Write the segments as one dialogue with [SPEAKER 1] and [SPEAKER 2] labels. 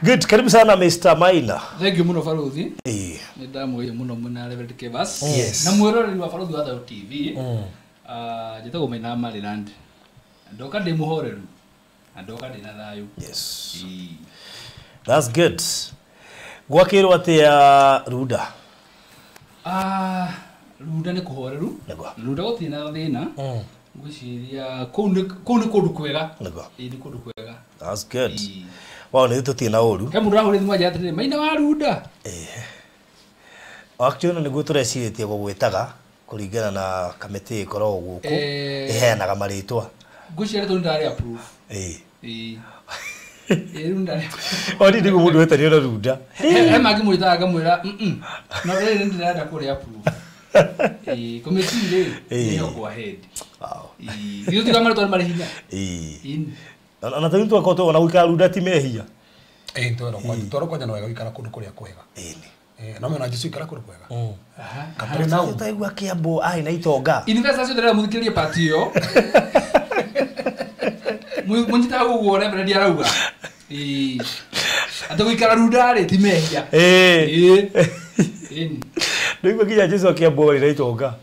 [SPEAKER 1] Good, karibu sana Mr. Maina.
[SPEAKER 2] Thank you muno Faruthi. Ndamu muno muna Reverend Kevas.
[SPEAKER 1] Yes.
[SPEAKER 2] Na mwirori wa Faruthi wa Thao TV. Jitagwo Maina Maryland. Ndoka ndi muhoreru. Ndoka ndi na thayu.
[SPEAKER 1] Yes. That's good. Gwakirwo atia Ruda.
[SPEAKER 2] Ruda ni kuhoreru.
[SPEAKER 1] Nego.
[SPEAKER 2] Ruda gutina thina. Ngwiciria kundu kwega.
[SPEAKER 1] Nego.
[SPEAKER 2] Ni kundu kwega.
[SPEAKER 1] That's good. Wow, ni tutina uru.
[SPEAKER 2] He mundu ahore thimwa jatire Maina wa Ruda.
[SPEAKER 1] Actually niguo tureciretie gugwitaga kuringana na kamiti ikoragwo guku iheanaga maritwa.
[SPEAKER 2] Ngwiciria tu ndari approve. Runda.
[SPEAKER 1] Ori ndigo mundu wetani na Ruda.
[SPEAKER 2] He magi mwitaga ngamwira no riri ndirenda kuri approve. Committee ile ni go ahead.
[SPEAKER 1] Wow.
[SPEAKER 2] Iyo tiga mari mari hinya.
[SPEAKER 1] Na tatu akoto na gwikara Ruda ti mehia.
[SPEAKER 3] Toro kwa no gwikara kundu kuria kwega. No me na jisu ikara kundu kwega.
[SPEAKER 1] Kapere na utaigwa Kiambu ai na Itonga.
[SPEAKER 2] University ndera muthikirie party yo. Munjita guguora mbere dia rauga. Ata gwikara Ruda ri ti mehia.
[SPEAKER 1] Ndigwa kinya Jesu Kiambu ri na Itonga.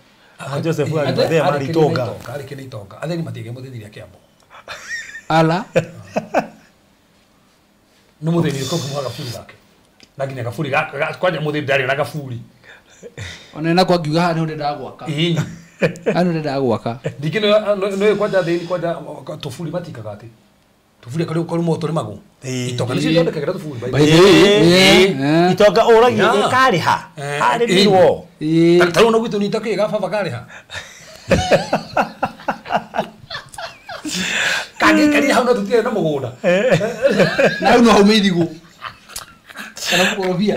[SPEAKER 1] Joseph ari mathe mari Itonga.
[SPEAKER 3] Ari kini Itonga. Atheni matige muthiria Kiambu.
[SPEAKER 2] Ala.
[SPEAKER 3] No mutheni ko kumwaga furi gake. Na ginya gafuri gake kwanja mutheni ndari na gafuri.
[SPEAKER 2] Ona na kwa ngiuga hano ndenda gwaka. Hano ndenda gwaka.
[SPEAKER 3] Ndikino no kwanja theni kwanja tufuri matika gati. Tufuri kari ko moto ri magu. Itonga ni yonde kagera tufuri bai.
[SPEAKER 1] Itonga oragi kari ha. Ari ndirwo.
[SPEAKER 3] Taru no gwitu ni take gafa kari ha. Kari hau tutie na mugunda.
[SPEAKER 2] Na no hau meithigu. Kana kukorobia.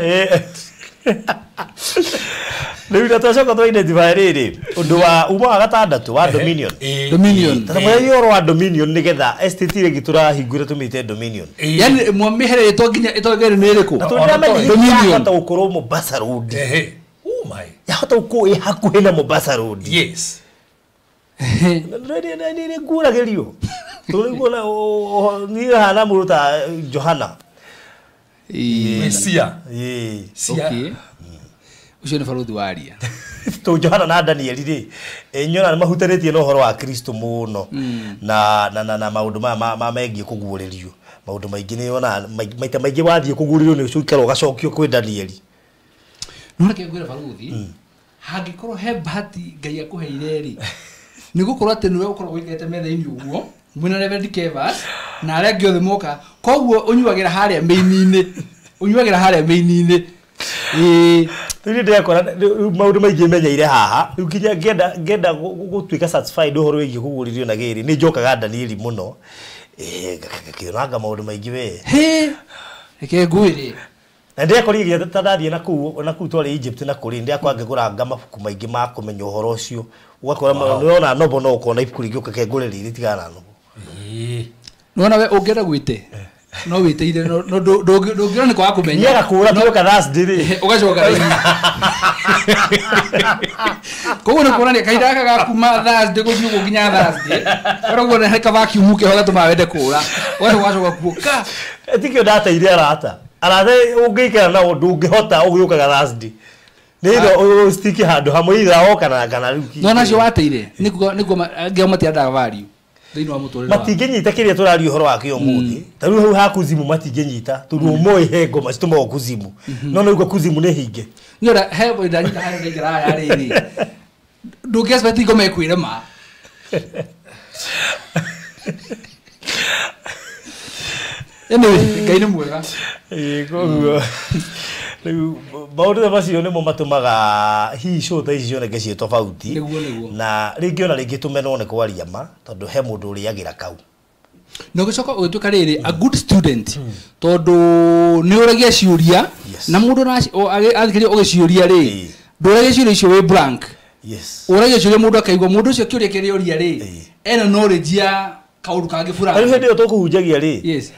[SPEAKER 1] Ndio tutacoka twa riri undu wa uma wa gatandatu wa Dominion. Tata mwe yoro wa Dominion nigetha STT regi turahingure tumite Dominion.
[SPEAKER 2] Yani mwamihere itoginya itogere niriko.
[SPEAKER 1] Dominion hata ukorwo Mombasa Road.
[SPEAKER 3] Oh my.
[SPEAKER 1] Ya hata uko hakuhe na Mombasa Road.
[SPEAKER 3] Yes.
[SPEAKER 1] Ni ngura gerio. Tulikuwa ni hana muruta Johana.
[SPEAKER 3] Sia.
[SPEAKER 2] Sia. Ucio ni Faruthi waria.
[SPEAKER 1] To Johana na Daniel ri. Nyona na mahutaretie no horo wa Kristo muno. Na maundu ma mengi kuguuririo. Maundu maingi ni ona maita maingi wathie kuguuririo ni ucukero gacokio kwi Daniel.
[SPEAKER 2] No reke ngwira Faruthi. Hangikorwo he bahati Ngai akuheire ri. Nigukorwo ati niwe ukorwo gwikete metha-ini uguo mwina Reverend Kevas na aria ngiothe moka koguo unyuagira haria meini-ini
[SPEAKER 1] Tuli ndekora maundu maingi menyeire haha riu kinya ngenda gutwika satisfied uhoro wigi kuguririo na giri ni njokaga Daniel muno ngakionanga maundu maingi we
[SPEAKER 2] reke ngwire
[SPEAKER 1] na ndekoririe tatathie na kuu twari Egypt na kuri ndekwa ngiguranga mabuku maingi ma kumenya uhoro ucio ugakora nona nobo no ukona ibuku ringi ukakengure riri tigana nobo
[SPEAKER 2] nona we ungera gwite no witeire no ndongiona ni kwa kumenya
[SPEAKER 1] yega kura tuka Thursday ri
[SPEAKER 2] ugacoka koguo ni kuonania kahinda gaka ga kuma Thursday guthiĩ gukinya Thursday koragwo na heka vacuum ke hoga tuma wende kura wende wacoka kuoka
[SPEAKER 1] etikio data ile arata ungikara na ndungihota ugiukaga Thursday nido stick handu hamwe ira kana ruki
[SPEAKER 2] no nacio wateire nikuo ngeo matiandaga value thini wa muturire
[SPEAKER 1] matingenyita kiria turario horo wake umuthi taru hau ha kuzimu matingenyita turu moi hengo macituma kuzimu no no kuzimu ne hinge
[SPEAKER 2] nyora hebo ndanyita haro ngira ya riri ndungesi batigo mekwire ma Ngai ni mwega
[SPEAKER 1] koguo riu maundu macio nimo matumaga hi show ta icio cioneke cie tofauti na ringi ona ringi tumenwo ni kwaria ma tondu he mundu uriagira kau
[SPEAKER 2] no gicoka ugituka riri a good student tondu ni uragia ciuria na mundu na athikiria ugiciuria ri nduragia ciuria icio wi blank uragia ciuria mundu akaigwa mundu ucio kiuria kiria uria ri ena knowledge ya kaundu kangi fulani
[SPEAKER 1] ari hindi yo tukuhunjagia ri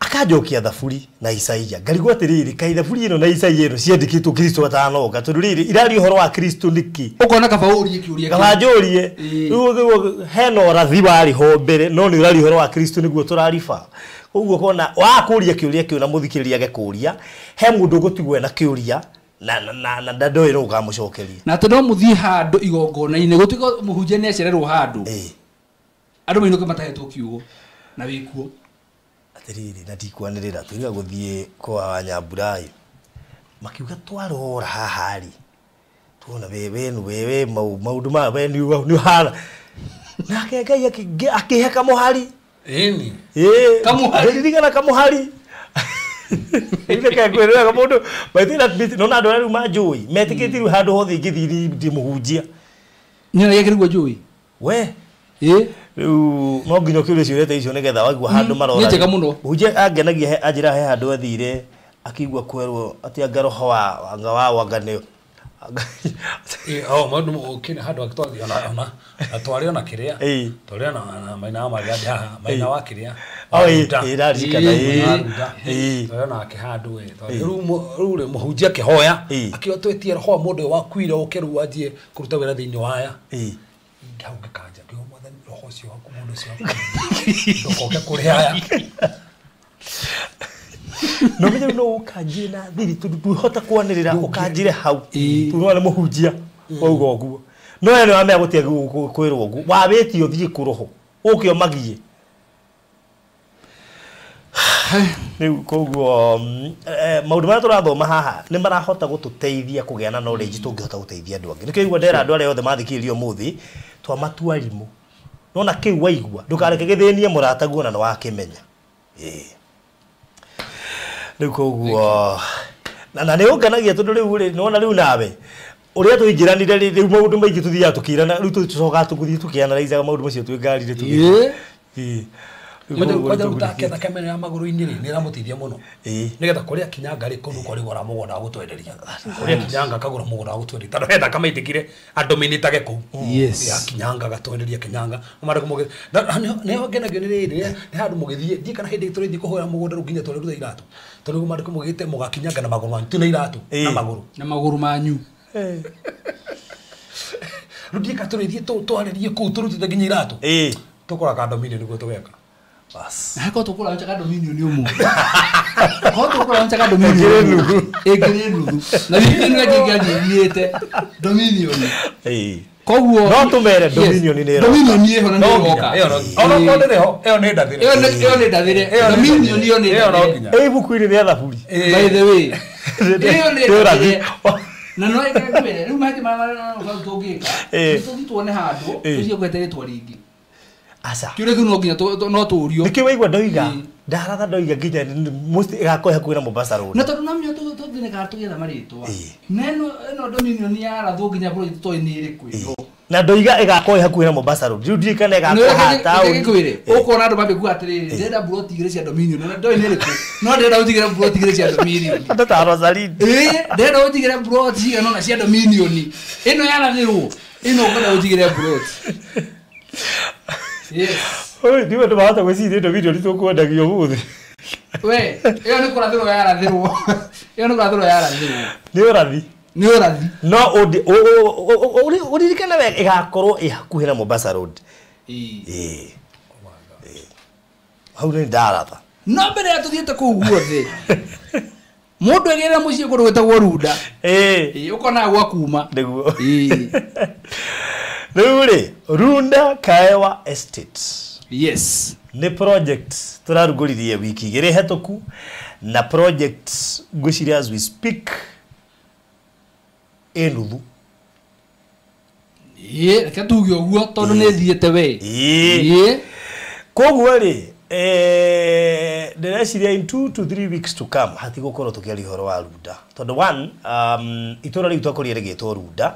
[SPEAKER 1] akajokia thaburi na Isaia ngarigwo atiriri kai thaburi ino na Isaia ino ciandikitwo Kristo atanoka tondu riri irari uhoro wa Kristo niki
[SPEAKER 2] ukona kabauri kiuria
[SPEAKER 1] kabajorie riu heno rathi bari ho mbere no ni irari uhoro wa Kristo niguo turarifa uguo kona wa kuria kiuria kiu na muthikiriria gekuria he mundu gutigwe na kiuria na ndado ino ukamucokeria
[SPEAKER 2] na tondu muthii handu igongona-ini gutigo muhunjia ni acererwo handu andu mainuke matahetwo kiugo na wikuo
[SPEAKER 1] atiriri na ndikwanirira turiga guthie kwa Nyamburai makiuga twarora hahari tuona wewe maundu ma we ni hala nake Ngai akihe kamuhari
[SPEAKER 3] Eni
[SPEAKER 2] kamuhari
[SPEAKER 1] ndirigana kamuhari ile kakwera kamundu baithira no na ndora ruma njui metikitiru handu hothe ingithiri ndi muhunjia
[SPEAKER 2] nyina yake riguo njui
[SPEAKER 1] we riu no nginya kiure ciurete icio nigetha waigua handu marora
[SPEAKER 2] ni njega muno
[SPEAKER 1] muhunjia angenagia ajira he handu athire akigua kwerwo ati ngaroho wa wanganeo
[SPEAKER 3] maundu ukine handu agitwathi ona atwari ona kiria twari ona maina ma gadi haha maina wa kiria
[SPEAKER 1] irarikana
[SPEAKER 3] twari ona kihandu we rure muhunjia kihoya akiotwetie roho mundu wa kwire ukeru anjie kuruta wira thiini waya ngauga kanja ndio mwathani roho cio waku mundu cio ndokoke kuri aya
[SPEAKER 1] no menye no ukanjire na thiri tuhota kwanirira ukanjire hau tunone muhunjia wauga oguo no ene wa me gutia kwirwo oguo wabetio thie kuroho ukio magie ni koguo maundu mara turathoma haha ni marahota gututeithia kugea na knowledge tungihota guteithia andu angi nikigwa ndera andu aria othe mathikirio muthi twa matuarimu nona kiu waigua ndukareke githenie murata guona na wakimenya ni koguo na ni unganagia tondu riu ri nona riu nawe uria tuinjiranire riu maundu maingi tuthia tukirana riu tucoka tukuthie tukianaliza maundu macio twi ngari ri tugi
[SPEAKER 3] kwaja rutaketha kamera ya maguru-ini ri ni ramutithia muno nigetha kuria kinyanga ri kundu kori gora mugunda wa gutwenderia kuria kinyanga kagura mugunda wa gutwenderia tando henda kamaitikire andu minitage ku ya kinyanga gatwenderia kinyanga umare kumuge ne ogenagio ni riri ni handu mugithie thie kana hindi turithi kuhoya mugunda ruginya tore rutha iratu tondu umare kumugite mugakinyanga na maguru manyu tu na iratu na maguru manyu ruthie katurithie twaririe ku turutite nginya iratu tukora kando milioni niguo tugeka
[SPEAKER 1] bas
[SPEAKER 2] hako tukura nchaka dominion yomo ko tukura nchaka dominion egrenu na bibili ngajigadiete dominion koguo
[SPEAKER 1] no tumere dominion ni ro
[SPEAKER 2] dominion ni ho na ndoka
[SPEAKER 3] ono kondereho eo ne ndathire
[SPEAKER 2] eo ne ndathire dominion yo ne
[SPEAKER 3] eo
[SPEAKER 1] ibuku iri ni athaburi
[SPEAKER 2] by the way eo ne ndathire na no ekagwere riu mahiti mara tugika tuone handu tucie kwetere twaringi
[SPEAKER 1] asa
[SPEAKER 2] kiure kuno nginya no turio
[SPEAKER 1] nikiwaigwa ndoiga ndaratha ndoiga nginya musti igakohe kwira Mombasa road
[SPEAKER 2] na tondu namyo tuthine ka tugetha maritwa neno eno dominion ya rathu nginya bro toini iri kwiro
[SPEAKER 1] na ndoiga igakohe hakuhira Mombasa road riu ndikane igakoha town
[SPEAKER 2] kwire ukona andu mambe ku atiriri ndenda bro tigire cia dominion na ndoini iri ku no ndenda utigire bro tigire cia dominion
[SPEAKER 1] ndata Rosalind
[SPEAKER 2] ndenda utigire bro tigire no na cia dominion ino ya rathirwo ino ukona utigire bro yes
[SPEAKER 1] oi ndiwe ndo bahata gweciria ndo video nitukwendagio muthi
[SPEAKER 2] we iyo ni kurathirwo ya rathirwo iyo ni kurathirwo ya rathirwo
[SPEAKER 1] ni urathi no uririkana we igakorwo ihakuhira Mombasa road hau ni ndaratha
[SPEAKER 2] no mbere ya tuthiete kuu guothe mundu egera mucie kundu gwetagwo Runda ukona gwa kuma
[SPEAKER 1] niguo Ruri Runda Kaewa Estate
[SPEAKER 2] yes
[SPEAKER 1] ni project turaruguririe wiki igiri hetoku na project gwiciria as we speak enuthu
[SPEAKER 2] reke tuge uguo tondu ni thiete we
[SPEAKER 1] koguo ri ndireciria in 2 to 3 weeks to come hatigukorwo tukiaria horo wa Runda tondu one itura riu twakorire rigitwo Runda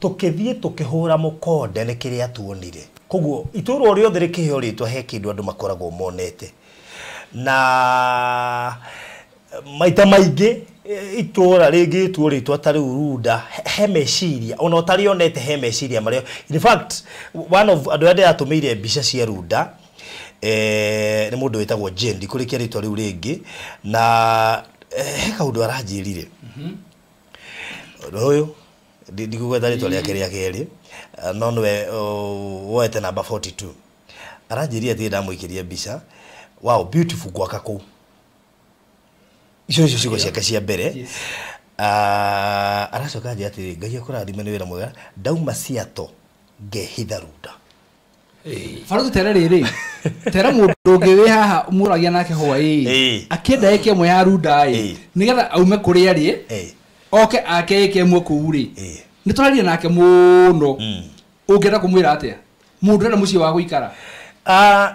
[SPEAKER 1] tukithie tukihura mukonde ni kiria tuonire koguo ituro rio thire kihio ritwa he kindu andu makoragwo monete na maita maingi itura ringi tuo ritwa tari Runda he meciria ona utari onete he meciria mario in fact one of andu ade atumire mbica cia Runda nĩ mũndũ wĩtagwo Jendi kũrĩkia rĩtwa rĩu rĩngĩ na he kaũndũ aranjĩrire ũyũ ndigũgweta rĩtwa rĩake rĩa kerĩ no nĩwe woete namba 42 aranjĩrire atĩ ndamũikĩria mbica wow beautiful gwaka kũu icio ciugo ciake cia mbere aracoka nje atĩ Ngai akũrathime nĩ wĩra mwega ndauma Ciato ngehitha Runda
[SPEAKER 2] Faruku tera rĩrĩ tera mũndũ ũngĩ wĩ haha mũragia nake hwaĩ akĩenda eke mwe ya Runda nĩgetha aume kũrĩa arĩ oke ake eke mwe kũu rĩ nĩ tũraria nake mũno ũngĩenda kũmwĩra atĩa mũndũ ena mũciĩ wa gũikara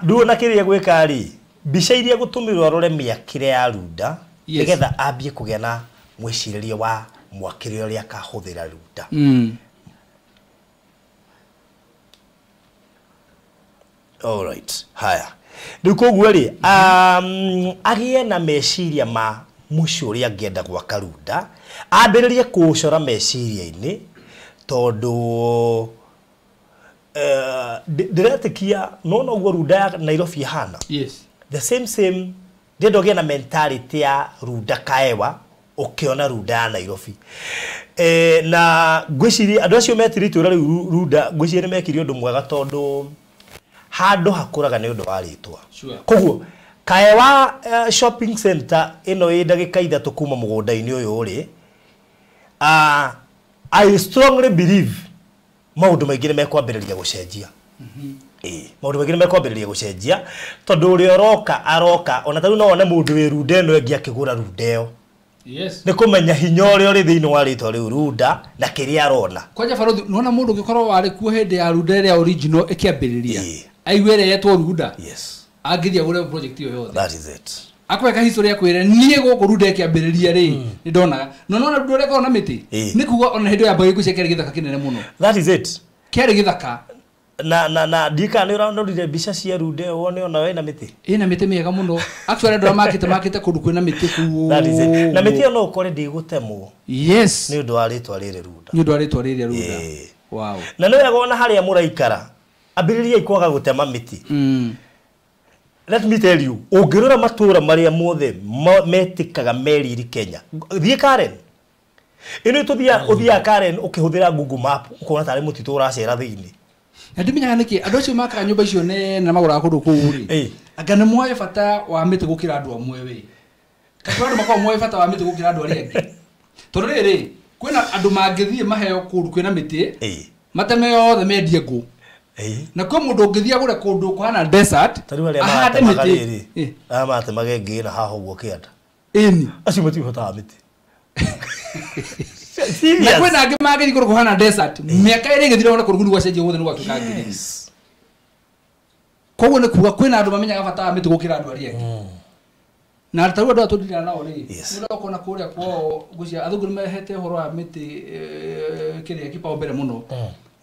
[SPEAKER 1] nduona kĩrĩa gwĩka rĩ mbica iria gũtũmĩrwo arore mĩakĩre ya Runda nĩgetha ambie kũgĩa na mwĩcirĩrie wa mwakĩre ũrĩa akahũthĩra Runda all right haya rĩu koguo rĩ agĩe na meciria ma mũciĩ ũrĩa angĩenda gwaka Runda ambĩrĩrie kũcora meciria-inĩ tondũ ndĩretĩkia no ũguo Runda ya Nairobi hana the same ndĩrenda ũgĩe na mentality ya Runda kaewa ũkĩona Runda ya Nairobi na ngwĩciria andũ acio metirĩte ũrĩa rĩu Runda ngwĩciria nĩ mekire ũndũ mwega tondũ handũ hakũraga nĩ ũndũ wa rĩtwa koguo kaewa shopping center ĩno ĩ ndagĩka 3 kuma mũgũnda-inĩ ũyũ ũrĩ I strongly believe maũndũ maingĩ nĩ mekwambĩrĩria gũcenjia maũndũ maingĩ nĩ mekwambĩrĩria gũcenjia tondũ ũrĩa aroka ona tarĩu no one mũndũ wĩ Runda ĩno ĩngĩ akĩgũra Runda ĩyo nĩ kũmenya hinya ũrĩa ũrĩ thĩinĩ wa rĩtwa rĩu Runda na kĩrĩa arona
[SPEAKER 2] kwanja Faruku nona mũndũ ũngĩkorwo warĩ kuo hĩndĩ ya Runda ĩrĩa original ĩkĩambĩrĩria aigwere yetwo Runda angĩthia gũre project ĩyo yothe
[SPEAKER 1] that is it
[SPEAKER 2] akweka history ya kwĩra niĩ gũkũ Runda ĩkĩambĩrĩria rĩ nĩ ndonaga nona Runda ũrĩa korwo na mĩtĩ nĩ kuga ona hĩndĩ ya mbagĩ gũcekera gĩthaka kĩnene mũno
[SPEAKER 1] that is it
[SPEAKER 2] kĩarĩ gĩthaka
[SPEAKER 1] na ndika nĩ ũrandorire mbica cia Runda ĩyo wone ona we na mĩtĩ
[SPEAKER 2] ĩna mĩtĩ mĩega mũno actually andũ makĩte kũndũ kwĩna mĩtĩ kũu
[SPEAKER 1] that is it na mĩtĩ ĩyo no ũkore ndĩgũtemwo
[SPEAKER 2] nĩ
[SPEAKER 1] ũndũ wa rĩtwa rĩrĩ Runda
[SPEAKER 2] nĩ ũndũ wa rĩtwa rĩrĩ Runda wow
[SPEAKER 1] na nĩ wega ona harĩa mũraikara ambĩrĩria ikwaga gũtema mĩtĩ let me tell you ũngĩrora matũũra marĩa mothe metĩkaga meriri Kenya thiĩ Karen ĩno ũthiaga Karen ũkĩhũthĩra Google Map ũkona tarĩ mũtitũ ũracera thĩinĩ
[SPEAKER 2] ndimenyaga nĩkĩ andũ acio makaga nyũmba icio nene na magũraga kũndũ kũu rĩ anga nĩ moe bata wa mĩtĩ gũkĩra andũ amwe we kana andũ makao moe bata wa mĩtĩ gũkĩra andũ arĩa angĩ tondũ rĩrĩ kwĩna andũ mangĩthiĩ maheo kũndũ kwĩna mĩtĩ mateme yothe mendie ngũ na kwa mũndũ ũngĩthiĩ agũre kũndũ kũhana desert ahande mĩtĩ
[SPEAKER 1] amate magenge na haha ũguo kĩanda acio matihotaga mĩtĩ
[SPEAKER 2] na kwĩna angĩ magĩthiĩ kũndũ kũhana desert mĩaka ĩrĩ ĩgĩthira ona kũndũ gwacenjia guothe nĩ gwatuĩka ngiri koguo nĩ kuga kwĩna andũ mamenyaga bata wa mĩtĩ gũkĩra andũ arĩa angĩ na tarĩu andũ atũndira nao rĩ nĩ ndakona kũrĩa kwao ngũcia athũngũ nĩ mehete ũhoro wa mĩtĩ kĩrĩa kĩpao mbere mũno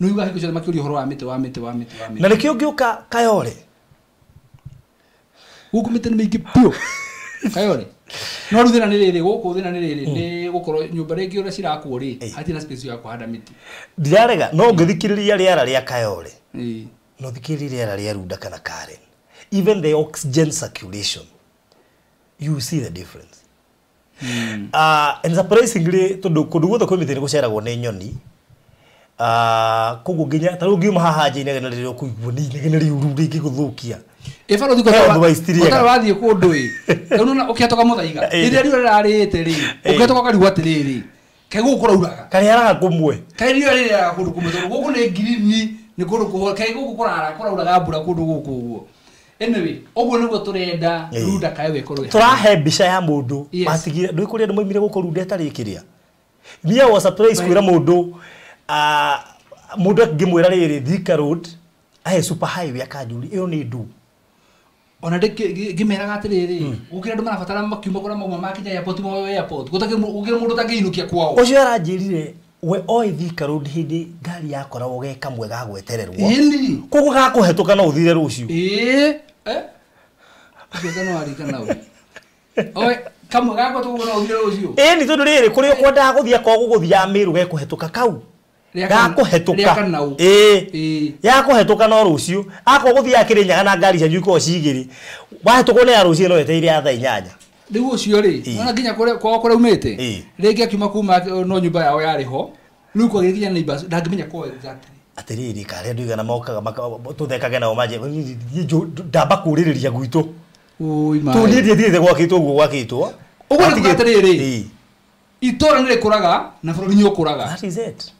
[SPEAKER 2] no iwa hiko cia makĩũria ũhoro wa mĩtĩ
[SPEAKER 1] na nĩkĩo ngĩũka Kayole
[SPEAKER 2] gũkũ mĩtĩ nĩ mĩingĩ biũ Kayole no rĩu thĩna nĩ rĩrĩ gũkũ thĩna nĩ rĩrĩ nĩ gũkorwo nyũmba rĩngĩ ũrĩa cirakwo rĩ hatirĩ na space ya kũhanda mĩtĩ
[SPEAKER 1] ndirarega no ngĩthikĩrĩria rĩera rĩa Kayole no thikĩrĩria rĩera rĩa Runda kana Karen even the oxygen circulation you see the difference and surprisingly kũndũ guothe kwĩ mĩtĩ nĩ gũceragwo nĩ nyoni koguo nginya tarĩu ngiuma haha nja inegene rĩrĩa ũkũigua nĩ inegene rĩuru rĩngĩ gũthũkia
[SPEAKER 2] Faruku ũtarĩ wathiĩ kũndũ rĩu na ũkĩhetoka mũthaiga rĩrĩa riũa rĩrarĩte rĩ ũkĩhetoka karigwa atĩrĩrĩ kaĩ gũkũ kũrauraga
[SPEAKER 1] karĩaraga kũmwe
[SPEAKER 2] kaĩ riũa rĩrĩa kũndũ kũmwe tondũ gũkũ nĩ green nĩ kũndũ kũhoro kaĩ gũkũ kũrauraga mbura kũndũ gũkũ ũguo anyway ũguo nĩguo tũrenda Runda kaĩ wĩkorwo
[SPEAKER 1] tũrahe mbica ya mũndũ matigire ndũĩ kũrĩa andũ maumire gũkũ Runda ĩtarĩ kĩrĩa niĩ was surprised kwĩra mũndũ mũndũ akĩmwĩra rĩrĩ Thika Road ahe super highway akanjũri ĩyo nĩ ndu
[SPEAKER 2] ona ngĩmeraga atĩrĩrĩ gũkĩra andũ marabatara makiuma kũrĩa mauma makinya airport gũkĩra mũndũ ũtangĩinũkia kwao
[SPEAKER 1] ũcio aranjĩrire we oĩ Thika Road hĩndĩ ngari yakoragwo ge kamwe ga gwetererwo koguo gakũhetũka no ũthire rũciũ ũcio no arikana oĩ kamwe gagũtũgwo no ũthire rũciũ nĩ tondũ rĩrĩ kũrĩa ũkwendaga gũthiĩ kwa gũgũthiaga Mĩrũ gekũhetũka kau ya kuhetuka ya kuhetuka no rucio ako guthii akirinyaga na ngari cia nyuko cigiri wahetuko ne ya rucio no eteire atha 8
[SPEAKER 2] riu ucio ri ona nginya kore umite ringi akiuma kuma no nyumba yao yariho riu kwa gikinya neighbors ndangimenya ko exactly
[SPEAKER 1] atiriri kare ndu igana mokaga tuthekage nao maje ndamba kuririria gwitu
[SPEAKER 2] oi ma
[SPEAKER 1] tu ndithie gwakitwo guo gwakitwo
[SPEAKER 2] uguo ni atiriri itora nire kuraga na bururi ni ukuraga
[SPEAKER 1] that is it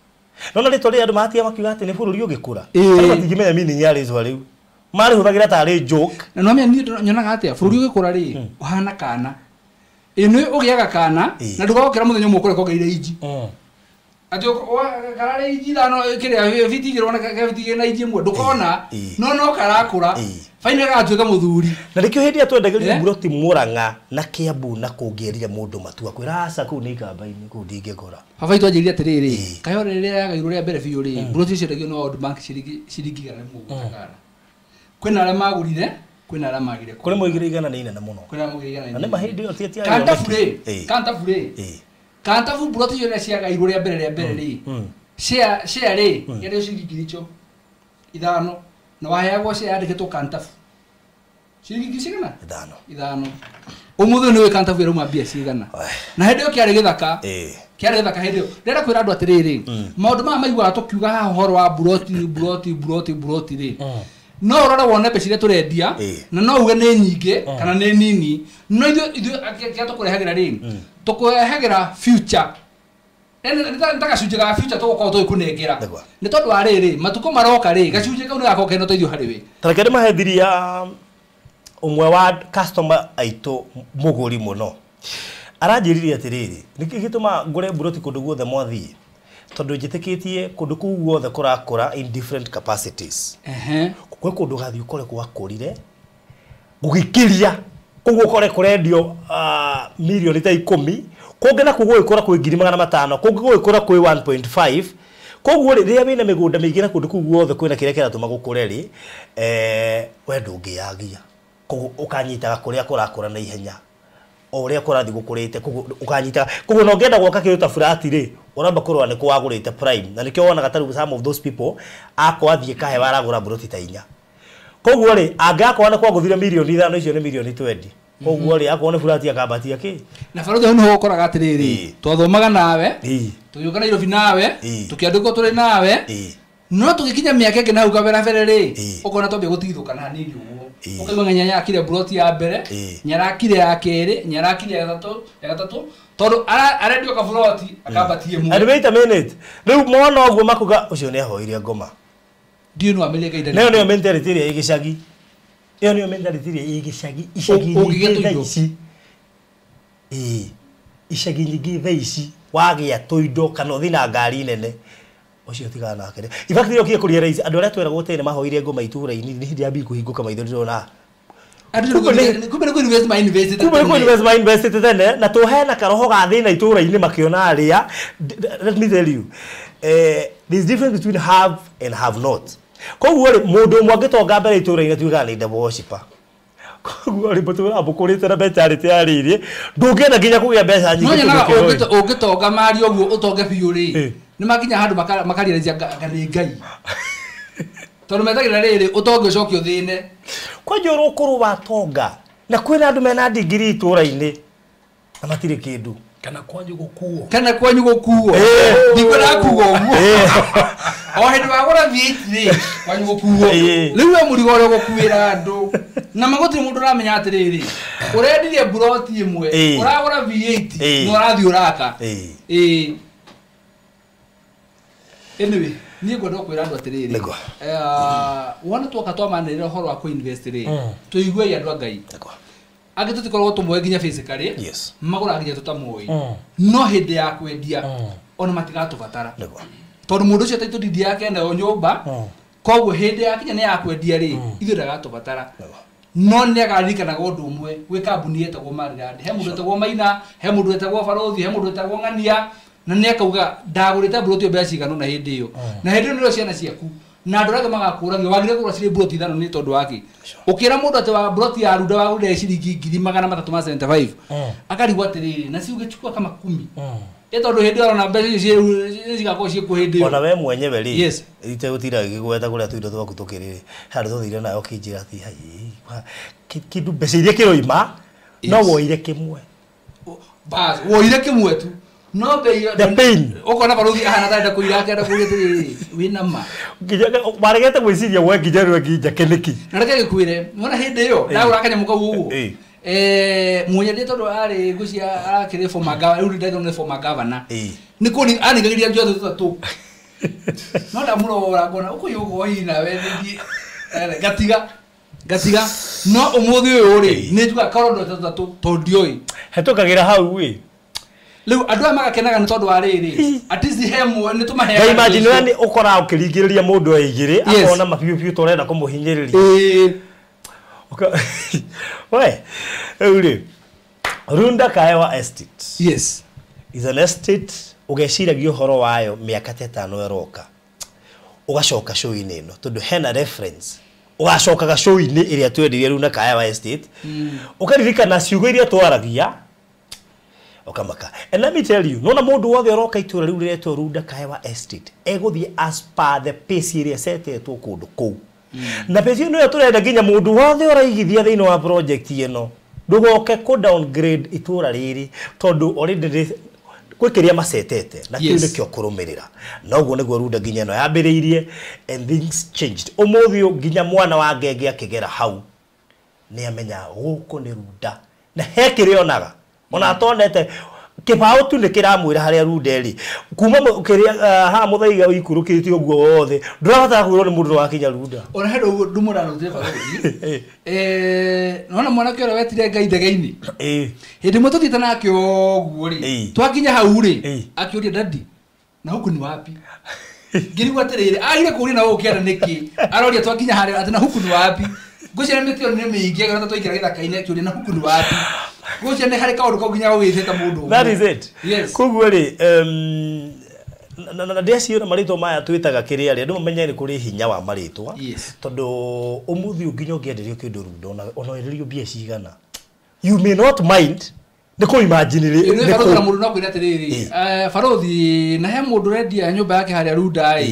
[SPEAKER 1] nona ri tori andu matia makiuga ati ni bururi ugikura ari matingimenya meaning ya rizwa riu mari huthagira tari joke
[SPEAKER 2] na no menya nyonaga atia bururi ugikura ri uhana kana ino ugiaga kana na ndugokira muthenya umwe kure kogeire iji atyo karare iji thano kiria vitigirwo na vitigire na iji imwe ndukona no karakura faina gatuika muthuri
[SPEAKER 1] na rikio hindi atwendagiria buroti Murang'a na Kiambu na kungieria mundu matua kwira aca ku ni kamba-ini ku ndingikora
[SPEAKER 2] baba itu anjiria atiriri kayore riria yagairwo ria mbere biu ri buroti icio ndagio no World Bank ciringi gara mugutagara kwina aria magurire kwina aria magire
[SPEAKER 1] kuri muigire igana ni inene muno
[SPEAKER 2] kwina muigire igana
[SPEAKER 1] na ni mahindi yo tiatia
[SPEAKER 2] kanta fu buroti icio ria ciagairwo ria mbere ri share ri yario ciringi icio ithano na waheagwo cia yandikitwo kantafu ciringi cigana ithano umuthu ni we kantafu ira mbia cigana na hindi yo kiari githaka hindi yo ndera kwira andu atiriri maundu ma maigwa tukiuga ha horo wa buroti ri no urora wone mbeca iria turendia na no uge ni nyingi kana ni nini no ithu kia tukurehagira ri tukurehagira future ndaka cunjega future tugokorwo tugikunengera ni tondu wa riri matuko maroka ri gacunje kau ni gakoka no teithio hari we
[SPEAKER 1] tarekere mahediria umwe wa customer aitu muguri muno aranjiriria atiriri niki gituma ngure buroti kundu guothe mwathii tondu njitikitie kundu kuu guothe kurakura in different capacities kwe kundu gathi ukore kwakurire gugikiria kuguo ukore kurendio milioni ta 10 kungena kuguo ikora kwi 500 kuguo ikora kwi 1.5 kuguo riria wina migunda mingi na kundu kuu guothe kwina kiria kiratuma gukureri we ndungiagia kuguo ukanyitaga kuria kurakura na ihenya oria kurathi gukurite kuguo ukanyita kuguo no ngenda gwoka kiruta flat ri uramba kurwa ni kwagurite prime na nikio wona gataru some of those people akwathie kahe waragura buroti ta 4 kuguo ri angakwa na kwaguthire milioni 5 icio ni milioni 20 kuguo ri akone flat akabatia ki
[SPEAKER 2] na barothe no ukoraga atiriri twathomaga nawe tuyuka Nairobi nawe tukiandikwo turi nawe no tugikinya miaka ingi nau kabera bere ri ukona twambia gutithuka na nini uguo ukaigwa ngenya yakire buroti ya mbere nyarakire ya keri nyarakire ya gatatu tondu arendio ka buroti akabatie mu
[SPEAKER 1] wait a minute riu mwana oguo makuga ucio ni ahoirie ngoma
[SPEAKER 2] ndio no amelia kaida
[SPEAKER 1] neo nio mentality ria igicagi iyo nio mentality ria igicagi icagi icagi nyingi thaici wagia tuindo kana uthi na ngari nene ucio tigana nake ifact rio kie kuria rais andu aria twiragwo tene mahoire ngoma ituraini ni hindi ambi kuhinguka maitho ndirona
[SPEAKER 2] kumbe
[SPEAKER 1] university tene na tuhena karoho ga thina ituraini makiona aria let me tell you there's difference between have and have not koguo ri mundu mwangitonga mbere ituraini tuiga ni devil worshiper koguo ri mutu abukurite na mentality aririe ndungena nginya kugia mbeca nyingi
[SPEAKER 2] ungitonga mari oguo utonge biu ri ni makinya handu makarirecia ngani ngai tondu metagira riri utonge ucokio thine
[SPEAKER 1] kwanje urukuru wa tonga na kwina andu mena degree ituraini na matire kindu
[SPEAKER 3] kana kwanyu gukuo
[SPEAKER 2] ndikwenda kuo o hindu wagura vietri kwanyu gukuo riu we murigo uri gukuira andu na magutiri mundu ramenya atiriri urendirie buroti imwe uragura V8 no rathi uraka anyway ni ngwenda kwira andu atiriri wona twoka twamanirira horo wa ku invest ri tuigue andu ngai age tutikorwo tumwe nginya physically magura nginya tutamoi no hindi ya kwendia ona matigatubatara tondu mundu ucio taitu didi yake na nyumba koguo hindi ya kinya ni ya kwendia ri ithu ndagatubatara no ne agarikana gondu umwe gwi kambuni yetagwo Maryland he mundu etagwo Maina he mundu etagwo Barothi he mundu etagwo Ng'ania na ne akauga ndagurite buroti mbeca cigano na hindi iyo na hindi ndio ciana ciaku na andå angä magakåragio wagire kå racirä broti ithano nä tondå wake å kä ra må ndå atä wa broti ya runda wa gå ndä ciringi 375 akarigwo atä rä rä na ciugä chukua kama 10 ä tondå hä ndä arona mbeca cigakorwo ciä kå hä ndä
[SPEAKER 1] ona we mwenyewe rä ite gå tira gä gweta kå rä a tuindo twaku tå kä rä rä handå tå thire nayo kä njä ra ti kä ndå mbeca iria kä roima no woire kä mwe
[SPEAKER 2] woire kä mwe tu no bei ukona baruthi ahana taenda kuira akenda kuria tiri wina ma
[SPEAKER 1] baregete gwiciria we nginyarwe nginja keniki
[SPEAKER 2] na reke gikwire mona hindi yo na urakanya muka ugu munya ndi tondu ari gucia arakire for magawa uri ndego ne for magawa na niko ni ani ngagiria njothe tutatu no da murora ngona uko yugo hina we ndi gatiga no umuthi uyu ri ni tuka karondo tutatu tondioi
[SPEAKER 1] hetukagira hau wi
[SPEAKER 2] Leo andå magakenaga nä tondå wa rä rä atici hemwe nä tå
[SPEAKER 1] mahe imagine we ukora ukiringiriria mundu aigire akona mabiu torenda kumuhinyiriria we uri Runda Kaewa Estate
[SPEAKER 2] yes
[SPEAKER 1] is an estate ugeciragio horo wayo miaka 5 eroka ugacoka show-inĩ ĩno tondu hena reference ugacokaga show-inĩ ĩrĩa twendirie Runda Kaewa Estate ukaririkana ciugo iria twaragia okamaka. And let me tell you, nona mundu wothe roka itura riu riretwo Runda Kaewa Estate eguthie as per the pace ĩrĩa setetwo kundu kou na pace ĩno yo turenda nginya mundu wothe ũraigithia thĩinĩ wa project ĩno ndugoke ku downgrade itura rĩrĩ tondu already kwikiria masetete na kiu nikio kurumirira na uguo niguo Runda nginya no yambiriirie and things changed umuthi nginya mwana wa ngenge akigera hau ni amenya guku ni Runda na hekirionaga ona atonete kibao tu ni kiramwira haria Runda kuma kiria ha muthaiga wikurukitio uguo wothe ndurahota kwirwo ni mundu wa kinya Runda
[SPEAKER 2] ona hendo ndumurano zefa nona mwana kero wetire ngai ndege-ini hindi mwe tuthite nakio guo ri twakinya hau ri akiuria dadi na huku ni wapi ngirigwa atiriri agire kuria na ukienda niki aroria twakinya haria ati na huku ni wapi gucira mitio ni mingi agora twaikira githaka-ini akiuria na huku ni wapi gucira ni hari kaundu kauginya withita mundu
[SPEAKER 1] that is it yes kuguo ri na ndeciona marito maya twitaga kiria ri ndu menya ni kuri hinya wa marito tondu umuthi unginya ngienderio kindu Runda ona eririo bia cigana you may not mind ni ko imagine ri
[SPEAKER 2] ni ko na mundu no kwira atiriri farothi na he mundu rendia nyumba yake haria Runda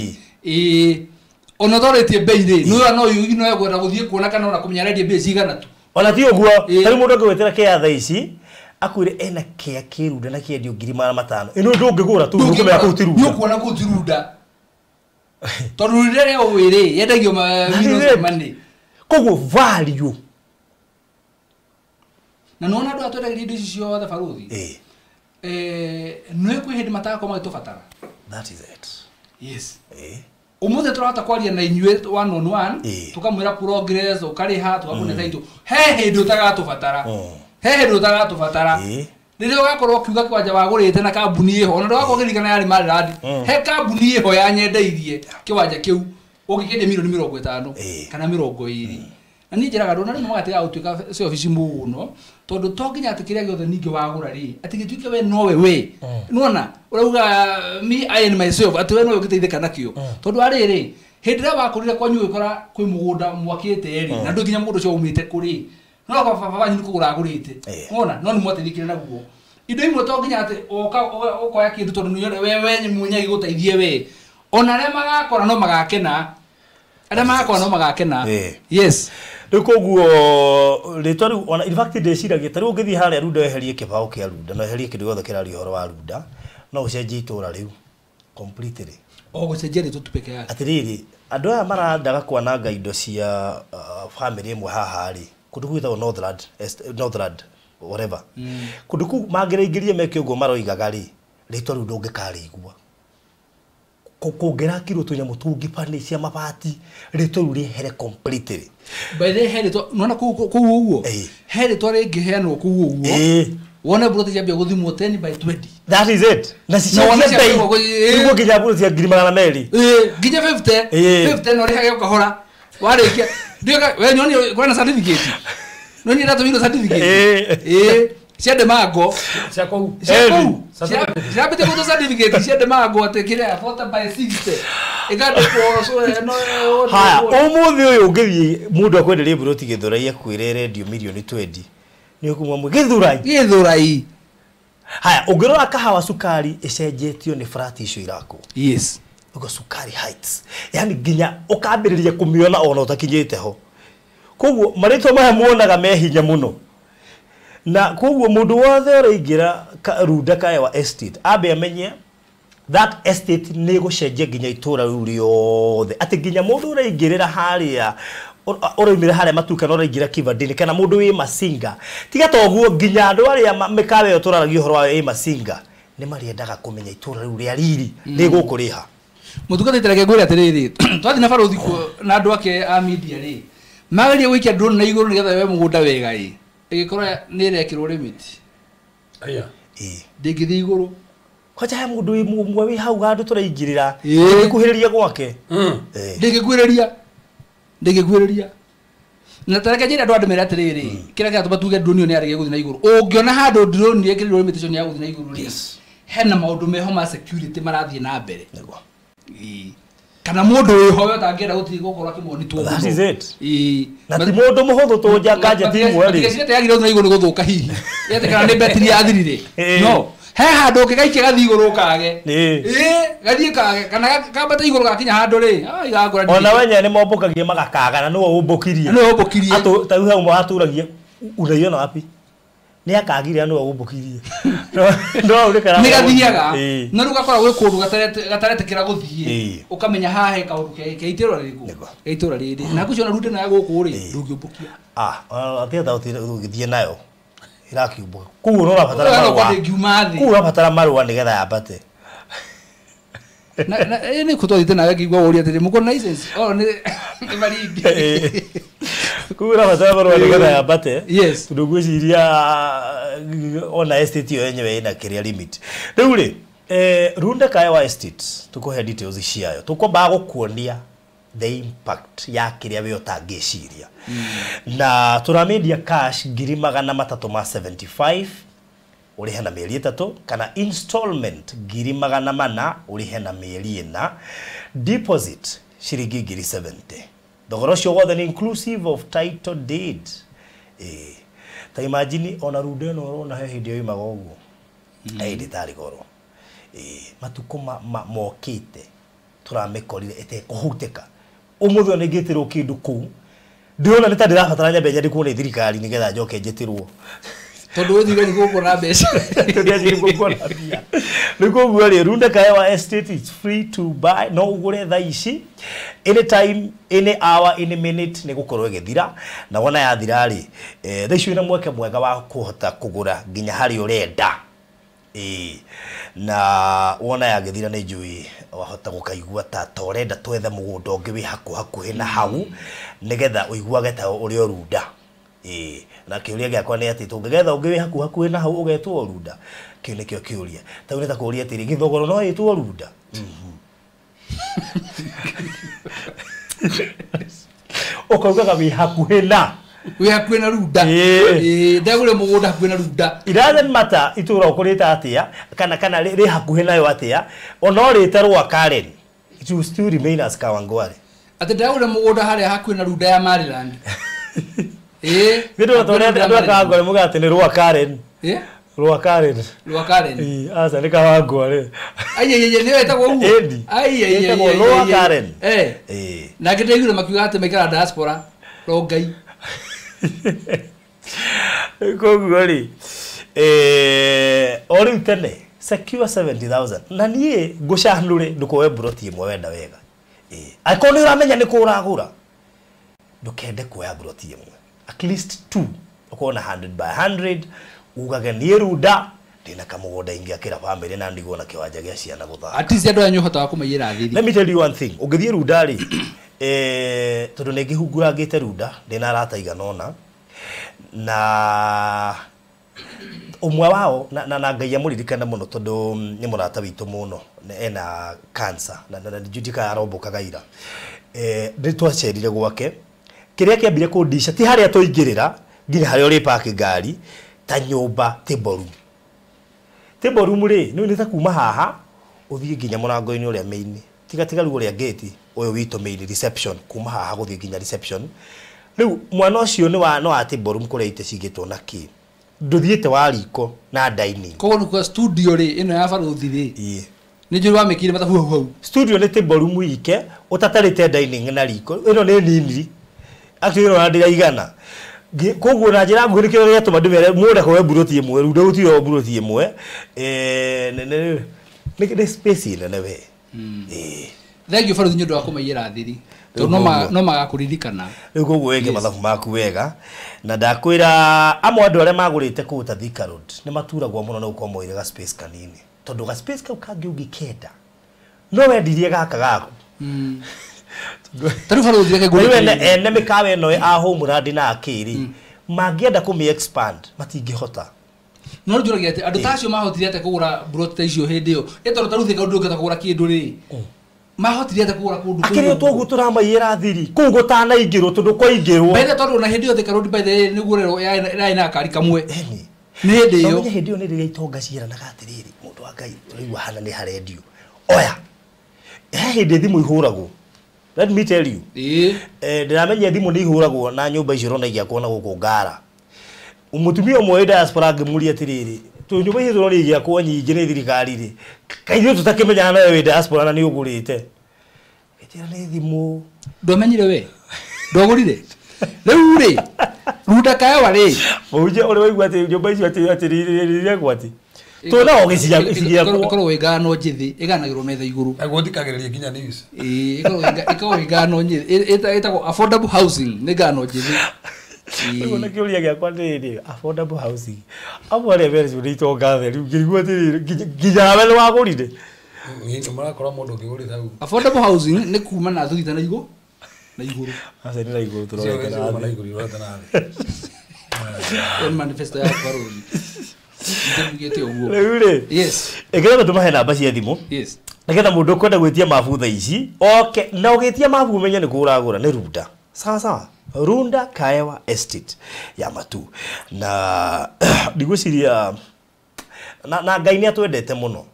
[SPEAKER 2] ona thoretie bei ri no egwenda guthie kuona kana ona kumenya rendia bia cigana tu
[SPEAKER 1] ona ti uguo tari mundu ngwetera kia tha ici akwire ena kia Runda na kiendio 5,000 ino ndungigura tu nukumenya ku Runda
[SPEAKER 2] nukuona ku Runda tondu rire owire yendagio minus money
[SPEAKER 1] koguo value
[SPEAKER 2] na nona andu atwendagiria indo ici ciothe baruthi no kwi hindi matako magitubatara
[SPEAKER 1] that is it
[SPEAKER 2] yes umuthe turahota kwaria na inyue one on one tukamwira progress ukariha tukakuneta itu he hindi utagatubatara he hindi utagatubatara riria ugakorwo kiuga kwanja wagurite na kambuni iho ona ndwako girikana yari maradi he kambuni iho yanyendeirie kiwanja kiu ugikende milioni 50 kana 20 na ni njiraga ndona rimu magatiga gutuika se office muno tondu tonginya atikiria giothe ningi wagura ri atigituike we nowe we nuona urauga me I and myself ati we nowe giteithika nakio tondu ari ri hindira wakurire kwanyu ikora kwi mugunda mwakite ri na ndu nginya mundu cio umite kuri no baba banyu kugura agurite nuona no ni mwateithikire naguo indo imwe tonginya ati okoya kindu tondu ni we munya giguteithie we ona re magakora no magakena ada magakora no magakena yes
[SPEAKER 1] Koguo ritwa riu ona in fact ndeciragia tari ungithi haria Runda eherie kibao kia Runda no eherie kindu gothe kirari horo wa Runda no ucenjie itura riu completely
[SPEAKER 2] gucenjia ritu tu peke yake
[SPEAKER 1] atiriri andu aya marandaga kwananga indo cia family imwe haha ri kundu gwithago Northland whatever kundu ku mangiringirie meke uguo maroigaga ri ritwa riu ndungikariigua kukongera kiro tunyamu tungi pani cia mabati ritwa riu rihere completely
[SPEAKER 2] by the head to nona ku uguo head to ringi heanwo ku uguo wona broti jambia guthimwo 10 by 20
[SPEAKER 1] that is it na si niguo nginya broti cia 200
[SPEAKER 2] nginya 50 no rihage ukahora warikia ndioka we nyoni kuna certificate noni ndato mino certificate ciade mago
[SPEAKER 3] cia kou
[SPEAKER 2] ciabete ko certificate ciade mago atekire 40 by 60 Ikandikwo so
[SPEAKER 1] haya umuthi uyu ngithii mundu akwenderia buroti Githurai akwire radio milioni 20 ni ukumwa mu Githurai haya ungirora kahawa sukari icenjetio ni flat issue irako
[SPEAKER 2] yes
[SPEAKER 1] ugo sukari heights yani ginya ukambiriria kumiona ona utakinyite ho koguo maritwa maya muonaga mehinya muno na koguo mundu wothe uraingira Runda Kaewa estate abe amenye that estate ni gucenjia ginya itura riu riothe ati ginya mundu uraingirira haria uraimira haria matuka no uraingira Kivandini kana mundu wi Masinga tiga toguo ginya andu aria mikawe uturaragio horo wa Masinga ni mariendaga kumenya itura riu ria riri ni gukuriha
[SPEAKER 2] mutuka tetereke gwira atiriri twathi na baruthi na andu ake a media ri magaria wikia drone na iguru nigetha we mugunda wega ri igikorwa ni rekirwo limit
[SPEAKER 3] aya
[SPEAKER 2] ndingithi iguru
[SPEAKER 1] kwacha he mundu mwe wi hau gandu turaingirira ndikuhiriria gwake ndingigwiriria na tareke njira andu mera atiriri kira kia tubatuge drone ni arige guthi na iguru ungiona handu drone ni ekirwo limitation ya guthi na iguru ri hena maundu meho ma security marathie na mbere kana mundu wi hoyo tangienda guthi gukorwa kimonitwo that is it na ti mundu muhuthu tunja kanja timu ri
[SPEAKER 2] kesi tayagire guthi na iguru ni guthuka hihi yete kana ni betri yathirire no he handu ngigaikia gathi iguru kage gathie kage kana kambata iguru gakinya handu ri igakura
[SPEAKER 1] ona wenye ni mombokagie magakaga na no umbukirie atu tau hau mwaturagia unaiona wapi ni akagire no umbukirie no urikara
[SPEAKER 2] ni gathiaga na ruga kora gwe kundu gatarete kira guthie ukamenya hahe kaundu ke itiro riku itura riri na kuciona rute na guku ri ndungimbukia
[SPEAKER 1] atia thauti ugithie nayo irakiumbuka kugu no rabatara marwa kugu rabatara marwa nigetha yambate
[SPEAKER 2] na ni kutwathite nawe kigwa uria tiri muko license ni marindi
[SPEAKER 1] kugu rabatara marwa nigetha yambate
[SPEAKER 2] yes
[SPEAKER 1] ndugwiciria ona estate yo yenyewe ina kiria limit riu ri Runda Kaewa estate tukuhe details ciayo tukomba gukuonia the impact ya kiria we utangiciria na turamedia cash 375 urihe na mieri 3 kana installment 400 urihe na mieri 4 deposit shilingi 70 thogoro cio wothe ni inclusive of title deed ta imagine ona Runda no rona he hindi yo imaga uguo nditari goro matuko mokite turamekorire ete kuhuteka umuthi ni ngitirwo kindu ku ndiona ni ta ndirabatara nyambe nyandi kuona thirikari nigetha njoke njitirwo
[SPEAKER 2] tondu withire ni gukora mbeca
[SPEAKER 1] ndiathire gukora bia nikuguo ri Runda Kaewa estate is free to buy no ugure tha ici anytime any hour any minute ni gukorwo igithira na wona yathira ri tha ici na mweke mwega wa kuhota kugura ginya hari urenda na wona yagithira ni njui wahota gukaigua ta torenda twethe mugunda ungi wi hakuhi na hau nigetha uiguage ta uri Runda na kiuria giakwa ni ati tungigetha ungi wi hakuhi na hau ugetwo Runda kiu nikio kiuria ta uneta kuria atiri githogoro no yitwo Runda ukaugaga wi hakuhi na
[SPEAKER 2] Runda ndagure mugunda hakuhi na Runda
[SPEAKER 1] it doesn't matter itura ukurita atia kana ri hakuhi nayo atia ona rite rwa Karen it will still remain as Kawangware
[SPEAKER 2] ati ndagure mugunda haria hakuhi na Runda ya Maryland
[SPEAKER 1] ndio tondũ andũ akangore mugate ni rwa Karen rwa Karen asa ni Kawangware
[SPEAKER 2] ai ni wetagwo uguo ai
[SPEAKER 1] rwa Karen
[SPEAKER 2] na ngitegire makiuga ati maikara diaspora rongai
[SPEAKER 1] koguo ri ori tene secure 70,000 na nie ngucanure ndukowe buroti imwe wenda wega akoni uramenya ni kuragura ndukende kuoya buroti imwe at least 2 ukona 100 by 100 ugage ni Runda ndina kamugunda ingia kira family na ndigona kiwanja gia ciana gutha
[SPEAKER 2] ati andu anyu hota kumayira thiri
[SPEAKER 1] let me tell you one thing ugithie Runda ri tondu ni ngihungura ngite Runda ndina rata iganona na umwe wao na ngai amuririkana muno tondu ni murata witu muno ena cancer na judika arombokaga ira nditwacerire gwake kiria kiambire kundisha ti haria toingirira nginya haria uri park ngari ta nyumba table room ri ni ta kuma haha uthie nginya murango-ini uria maini tiga rugo ria gate oyo wito mail reception kuma haha guthie nginya reception riu mwana ucio ni wa no ati borum kuria ite cigitwo na ki nduthiite wa riko na dining
[SPEAKER 2] kogo ni kwa studio ri ino ya baruthi ri ni njuru wamikire mathabu hau
[SPEAKER 1] studio ni borum ike utatarite dining na riko ino ni nini actually no ndiga igana koguo na njira nguhiri kiro ria tuma ndimere muda ko weburotie mwe ruda utiro burotie mwe ne space ina na we
[SPEAKER 2] thank you for the nyodo wako mayira thiri to no magakuririkana
[SPEAKER 1] riu koguo weke mathabu maku wega na ndakwira amwe andu aria magurite kuuta Thika Road ni maturagwo muno na uko moire ga space kanini tondu ga space kau kangi ungikenda no wendirie gaka gaku
[SPEAKER 2] taru faro thire ke
[SPEAKER 1] gure ene mikawe no a home radi na akiri magienda kumi expand matingihota
[SPEAKER 2] no njuragia ati andu tacio mahotire ate kugura brot icio hindi yo etoro taru thika undu ngeta kugura kindu ri mahotire ate kugura kundu
[SPEAKER 1] akiri togu turamayira thiri kugo tana ingiro tondu ko ingirwo
[SPEAKER 2] bende tondu na hindi yo Thika Road by the ni gurero ya ina kari kamwe ni hindi yo
[SPEAKER 1] ni hindi yo ni riria itonga ciira na gatiriri mundu wa Ngai turiwa hana ni harendio oya hindi thimu ihuragwo. Let me tell you. Ndiramenya thimu ni ihuragwo na nyumba icio rona igiakwo na guku ngara. Umutumia umwe diaspora ngemuria tiriri. Tu nyumba icio rona igiakwo nyingi ni thirikari ri. Kaithio tutakimenya na we diaspora na ni ugurite. Gitira ni thimu.
[SPEAKER 2] Ndomenyire we. Ndogurire. Riu ri. Ruda kaya wari.
[SPEAKER 1] Uje ore waigua ati nyumba icio ati gwati. Tuna ogicigia
[SPEAKER 2] ko wegano njithi iganagirwo metha iguru
[SPEAKER 3] agothikagiriria kinya news
[SPEAKER 2] iko wegano njithi etagwo affordable housing ni gano njithi
[SPEAKER 1] Ona kiuria giakwa ndiri affordable housing amware version rito gathe riu ngirigwa ndiri nginya we wagurire
[SPEAKER 3] ni marakora mundu ngigurira hau
[SPEAKER 2] affordable housing ni kuma na thugita na iguru
[SPEAKER 1] asa ni na iguru turoeka
[SPEAKER 3] na iguru rota na
[SPEAKER 2] manifesto ya baroni ndimugete uguo
[SPEAKER 1] yes egera tumahe namba cia thimu
[SPEAKER 2] yes
[SPEAKER 1] nigetha mundu kwenda gwitia mabu tha ici oke na ugitia mabu menye ni kuragura ni Runda sawa Runda Kaewa Estate ya Matu na ndigwiciria na Ngai ni atwendete muno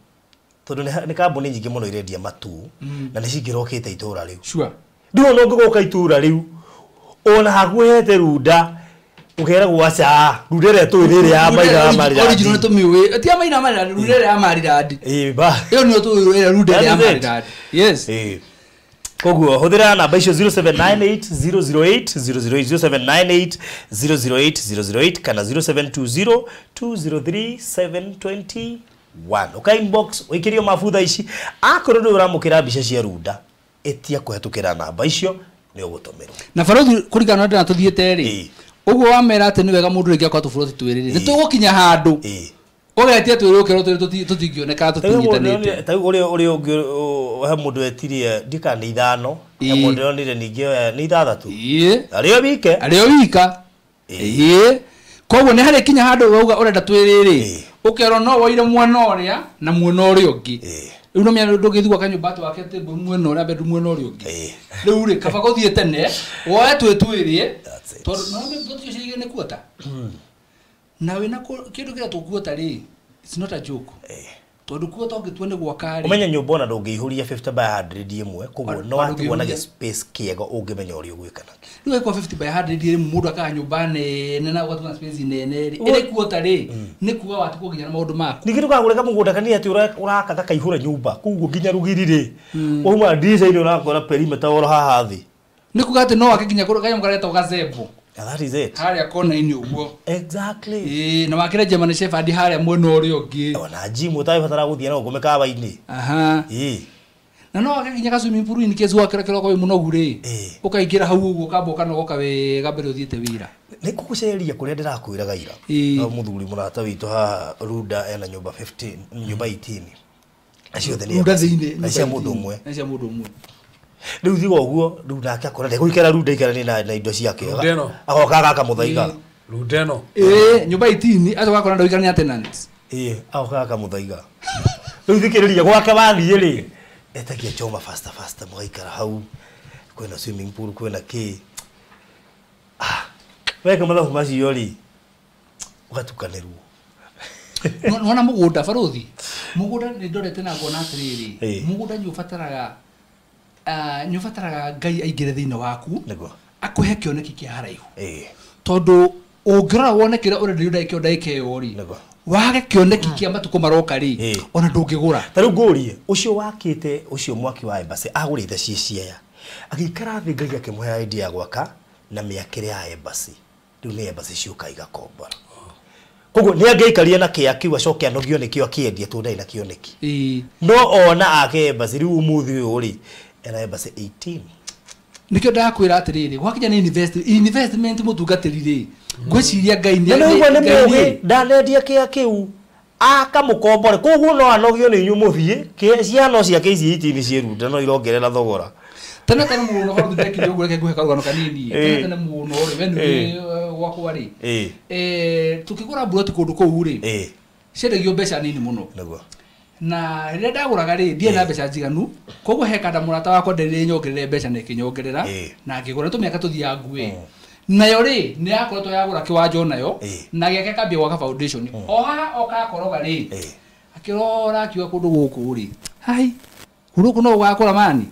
[SPEAKER 1] tondu ni kambuni nyingi muno irendia matu na ni cingirokite itura riu
[SPEAKER 2] sure
[SPEAKER 1] ndio no ngoka itura riu ona haguhete Runda ukera gwacha rudere to rire ya maira marira
[SPEAKER 2] original to miwe ati maira marira rudere ya marira
[SPEAKER 1] ba
[SPEAKER 2] iyo ni to rudere ya marira yes
[SPEAKER 1] koguo huthira namba icio 0798008008 0798008008 kana 0720203721 uka inbox wikirio mafutha ici akorwo ndu uramukira mbica cia Runda etia kuhetukira namba icio ni ugutumirwo
[SPEAKER 2] na farothi kurigana na tuthiete ri uguo wamera ati ni wega mundu ringi akwa tufuroti twiriri ni tugukinya handu ugetia twirukero tutingioneka tutinyitanite
[SPEAKER 1] ta uri he mundu etirie ndikane ithano he mundu onire ningi ni ithathatu ario wika koguo ni hari kinya handu wauga urenda twiriri ukero no woire mwana uria na mwana uria ungi riu no mia ndugithua kanyumba twake te mwana uria bedu mwana uria ungi riu ri kaba guthie tene woe twitwirie tondu no ndio ciige ni kuota na wina kindu kira tukuota ri it's not a joke tondu kuota ungitwene gwakari umenya nyumba ona ndungiihuria 50 by 100 imwe koguo no ati wona space kiega ungimenya uri ugwikana
[SPEAKER 2] riu kwa 50 by 100 ri mundu aka nyumba nene na gwatuna space nene ri iri kuota ri ni kuga wati kuginya na maundu maku
[SPEAKER 1] ni kitu kagureka mugunda kani ati uraka kaihura nyumba koguo nginya rugiri ri uma diza ile urakora perimeter ora haha thi
[SPEAKER 2] ni kuga ati no wakinya kanya mkareta ugazebo
[SPEAKER 1] that is it
[SPEAKER 2] haria kona ini uguo
[SPEAKER 1] exactly
[SPEAKER 2] na wakire German Shepherd haria mwana uri ungi
[SPEAKER 1] ona gym utabatara guthia na ugume kabaini
[SPEAKER 2] na no akaginya ka swimming pool in case wakira kiroko we muno gure ukaigira hau uguo kamboka no goka we gambere uthiete wira
[SPEAKER 1] ni kuguceria kuria ndirakwiraga ira no muthuri murata witu ha Runda ena nyumba 15 nyumba 18 acio theni
[SPEAKER 2] Runda thini
[SPEAKER 1] acio mundu umwe
[SPEAKER 3] riu
[SPEAKER 1] thigo uguo riu nake akora ndegwikara Runda ikara na indo ciake agoka gaka muthaiga
[SPEAKER 3] Runda
[SPEAKER 2] nyumba 18 azo gakora ndo ikara ni tenants
[SPEAKER 1] agoka gaka muthaiga riu thikiriria gwake wathie ri etakia choma faster mugaikara hau kwena swimming pool kwena ki weka mathabu macio ri ugatukanirwo
[SPEAKER 2] nona mugunda farothi mugunda ni ndorete na ngona atiriri mugunda ni ufataraga nĩ ũbataraga Ngai aingĩre thĩinĩ waku
[SPEAKER 1] Nĩguo.
[SPEAKER 2] akũhe kĩoneki kĩa haraihu
[SPEAKER 1] Eh.
[SPEAKER 2] tondũ ũngĩrora wone kĩrĩa ũrenderio ndagĩka ĩyo rĩ
[SPEAKER 1] Nĩguo.
[SPEAKER 2] wage kĩoneki kĩa matukũ maroka rĩ ona ndũngĩgũra
[SPEAKER 1] Tarĩu ngũrie ũcio wakĩte ũcio mwaki wa Embassy agũrĩte ciaya agĩikara thĩ Ngai akĩmũhe idea gwaka na mĩakĩre ya Embassy rĩu nĩ Embassy ciũka igakombora koguo nĩ angĩaikaria na kĩa kiu acoke anogio nĩkĩo akĩendia tondũ na kĩoneki no ona ake Embassy rĩu ũmũthĩ ũyũ rĩ ena Embassy 18
[SPEAKER 2] nikio ndakwĩra atĩrĩrĩ gwakinya nĩ investment mũtungatĩri rĩ ngwĩciria Ngai
[SPEAKER 1] nĩ mũgĩ ndanendia kĩa kiu akamũkombore koguo no anogio nĩ inyuĩ mũthiĩ ciano ciake ici 18 ciĩrute no irongerera thogora
[SPEAKER 2] tena mũno horo ndekire ũguo reke ngũhe karugano kanini tena mũno rĩ wenu gwakwa rĩ tukĩgũra buroti kũndũ kũu rĩ ciendagio mbeca nini mũno na rĩrĩa ndagũraga rĩ ndiĩ na mbeca njiganu koguo he kanda mũrata wakwa nderire nyongerere mbeca na ĩkĩnyongerera na ngĩgũra tũmĩaka tũthia nguĩ nayo rĩ nĩ yakoretwo yagũra kĩwanja nayo na gĩake kambia gwaka foundation o haha okakoroga rĩ akĩrora akiuga kũndũ gũkũ rĩ hai kũndũ no gũgakũra mani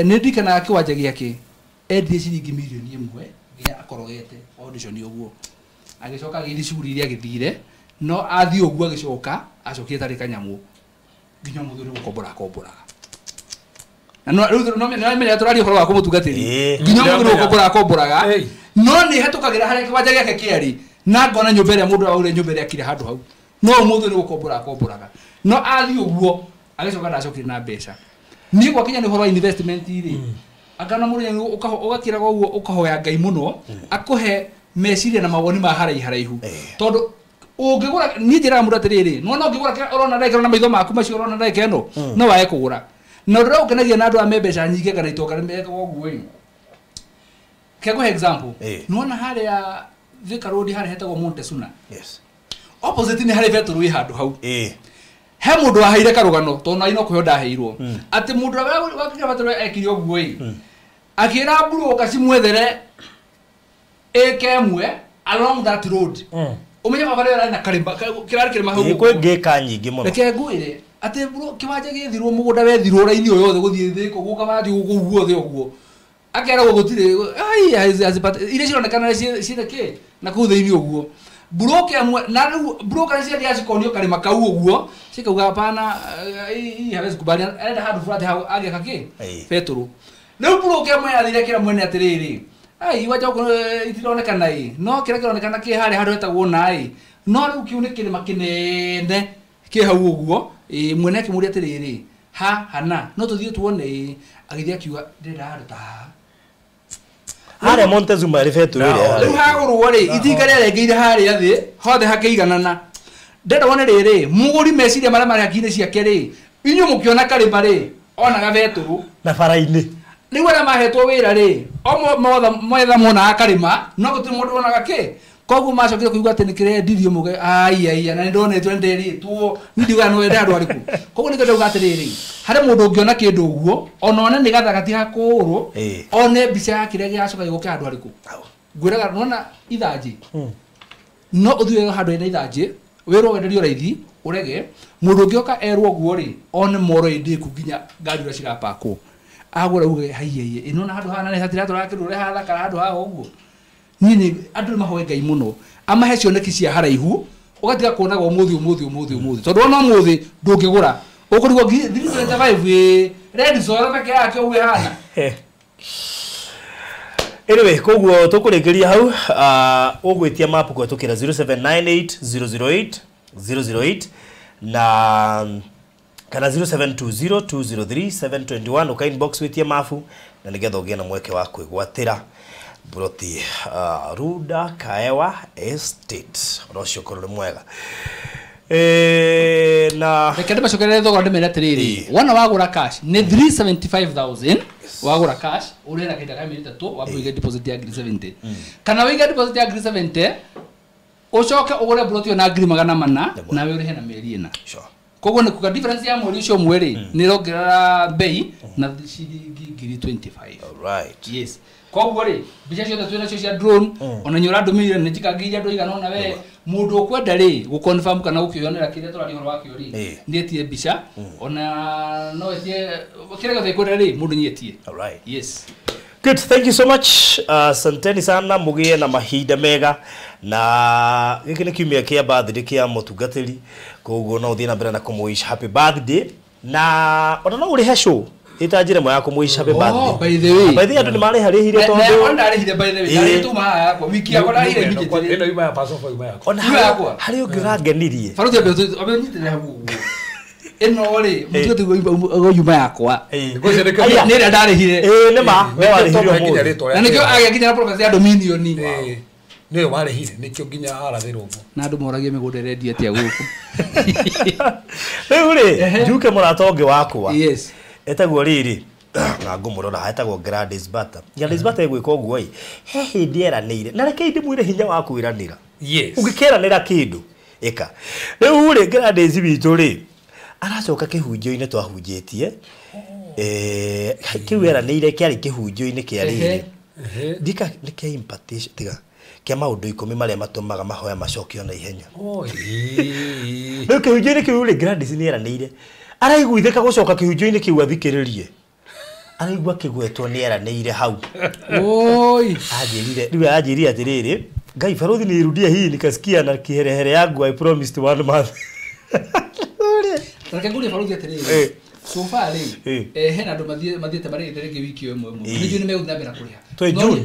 [SPEAKER 2] nĩ ndikanaga kĩwanja gĩake endie ciringi mirioni 1 gĩa akorogete foundation ũguo agĩcoka agĩthiĩ cuguri iria agĩthire no athiĩ ũguo agĩcoka acokire tarĩ kanyamũ nginya mũthuri gũkomboraga na no menya tũraria ũhoro wa kũmũtungatĩri nginya mũthuri gũkomboraga no nĩ hetũkagĩra harĩa kĩwanja gĩake kĩarĩ na ngona nyũmba ĩrĩa mũndũ aure nyũmba ĩrĩa akire handũ hau no mũthuri gũkomboraga no athiĩ ũguo agĩcoka ndacokire na mbeca niĩ gwakinya nĩ ũhoro wa investment rĩ angana mũrĩa ũgakĩraga ũguo ũkahoya Ngai mũno akũhe meciria na mawoni ma haraihu tondũ ũngĩgũra niĩ njĩraga mũndũ atĩrĩrĩ no ũngĩgũra kĩrĩa ũrona ndagĩka na maitho maku macio ũrona ndagĩka ĩno no wae kũgũra na ũrĩa ũkenagia na andũ a mbeca nyingĩ kana itonga rĩmeka ũguo ĩ kĩagũhe example nĩwona harĩa Thika Road harĩa hetagwo Montesuna opposite nĩ harĩ betũrũ ĩ handũ hau he mũndũ waheire karũgano tondũ na ino kũheo ndaheirwo atĩ mũndũ wakĩra betũrũ ekire ũguo ĩ akĩra broker cimwethere ĩkemwe along that road umenye mabare ara na karimba kirari kirima hau
[SPEAKER 1] kwĩ ngĩka nyingĩ mũno
[SPEAKER 2] reke ngwĩre atĩ kiwanja gĩthirwo mũgũnda wethirwo raini ũyũ yothe gũthiĩ thĩ kũguo kabathi ũguo thĩ ũguo akera gũgũtirĩ ai azipata ile cironekana ciĩke na kũu thĩinĩ ũguo broker na broker cia dia cikonio karima kau ũguo cikauga hapana hii hawezi kubali enda handũ fulani agĩaka kĩ petro rĩu broker mwe athire kĩra mwene atĩrĩrĩ ai wacha itironekana no kĩrĩa kĩronekana kĩ harĩa handũ hetagwo naĩ no rĩu kiu nĩ kĩrĩma kĩnene kĩ hau ũguo mwene akĩmũria atĩrĩrĩ hana no tũthiĩ tuone agĩthiĩ akiuga ndĩrenda handũ ta
[SPEAKER 1] harĩa Montezuma rĩbetũ rĩrĩa
[SPEAKER 2] rĩu hagũrwo rĩ itinga rĩarengeire harĩa thĩ hothe hakĩiganana ndĩrenda wone rĩrĩ mũgũri meciria marĩa marĩ hakiri ciake rĩ inyuĩ mũkĩona karĩma rĩ onaga betũrũ na bara-inĩ rĩu arĩa mahetwo wĩra rĩ mwetha mona akarĩma no gũtirĩ mũndũ wonaga kĩ koguo macokire kũigua atĩ nĩkĩrendirio mũge aiya na nĩndonetwo nĩnderitwo ndiuga no wenda andũ arĩkũ koguo nĩkĩo ndauga atĩrĩrĩ harĩ mũndũ ũngĩona kĩndũ ũguo ona one nĩ gathagati hakũrũ one mbica ya kĩrĩa gĩgacoka gĩgũke handũ arĩkũ ngwĩraga nona ithanjĩ no ũthiĩ handũ hena ithanjĩ wĩrwo wenderio raithi ũrege mũndũ ũngĩoka erwo ũguo rĩ one moro ĩndĩku nginya ngari ũrĩa cirapakwo agora uge haiye ino na handu hana hatira tũrakĩrũre hathaka handu haha ũguo niĩ andũ nĩ mahoe Ngai mũno amahe cioneki cia haraihu ũgatiga kuonaga ũmũthĩ tondũ ona ũmũthĩ ndũngĩgũra ũkũrigwo 325 red zone peke yake uwe hana
[SPEAKER 1] anyway koguo tũkũrĩkĩria hau ũgwĩtia mapu kũhetũkĩra 0798008008 na kana 0720203721 uka inbox witie mafu na nigetha ũgĩe na mweke wa kwĩgwatĩra broti Ruda Kaewa Estate ũcio korwo mwega na
[SPEAKER 2] reke ndĩmacokerere thogora ndĩmere atĩrĩrĩ wona wagũra cash nĩ 375,000 wagũra cash ũrĩ na kĩnda ka mĩeri 3 wamũiga deposit ya 70 kana wĩiga deposit ya 70 ucoke ũgũre broti na 400 nawe ũrĩhe na mĩeri ĩna koguo nä kuga difference ya mweri ucio mweri nä rongerera bei na ciringi 25.
[SPEAKER 1] Alright.
[SPEAKER 2] Yes. Koguo rä mbica ciothe twä nacio cia drone ona nyå ra ndå mä rä nä njikangiria andå igana ona we må ndå å kwenda rä gå confirm kana gå kä onera kä rä a tå raria å horo wakio rä nä etie mbica ona no etie kä rä a gothe kwenda rä må ndå nä etie.
[SPEAKER 1] Alright.
[SPEAKER 2] Yes.
[SPEAKER 1] Good, thank you so much. Asanteni sana mugie na mahinda mega na giki ni kiumia kia birthday kia mutungatiri koguo no uthie na mbere na kumuwish happy birthday na ona no uri he show itanjire mo ya kumuwish happy birthday.
[SPEAKER 2] Oh, by the way
[SPEAKER 1] andu ni mari hari hire tondu
[SPEAKER 2] na ona ari hire by the way ari tu ma ya kwa wiki yako ari hire wiki
[SPEAKER 3] ino ima ya paso for ima yako
[SPEAKER 1] ona hari ungi urangenirie
[SPEAKER 2] faruti abe nyitire habu eno ri mututi go yuma yakwa nä rä a ndarä hire
[SPEAKER 1] nä ma we warä hire
[SPEAKER 2] na nä kä o agä nginya profesa ya Dominion
[SPEAKER 3] nä yo warä hire nä kä o nginya arathä rå guo
[SPEAKER 2] na andå moragie mä gå nda rendia atä a gå kå
[SPEAKER 1] rä u rä njuke må rata å ngä wakwa
[SPEAKER 2] yes
[SPEAKER 1] etagwo rä rä na ngå må rora etagwo Gladys Bata ä gwä ka å guo he hä ndä eranä ire na reke ndä mwä re hinya wa kwä ranä ra å ngä kä ranä ra kä ndå ä ka rä u rä Gladys witå rä aracoka kä hunjio-inä twahunjä tie kä u eranä kä arä kä hunjio-inä kä arä ndika nä kä impartation tiga kä maå ndå 10 marä a matå maga mahoya macokio na ihenya rä u kä hunjio-inä kä u rä Gladys nä eranä ire araiguithä ka gå coka kä hunjio-inä kä u athikä rä rie araigua kä gwetwo nä eranä ire hau anjärire rä u anjä rire atä rä rä Ngai barothi nä rudia hii nikasikia na kiherehere yangu I promised 1 month
[SPEAKER 2] reke ngå rä barothi atä rä rä sofa rä hena andå mathiäte marä te rä ngä wiki ĩmwe nä njå nä megå thambä ra kå rä ha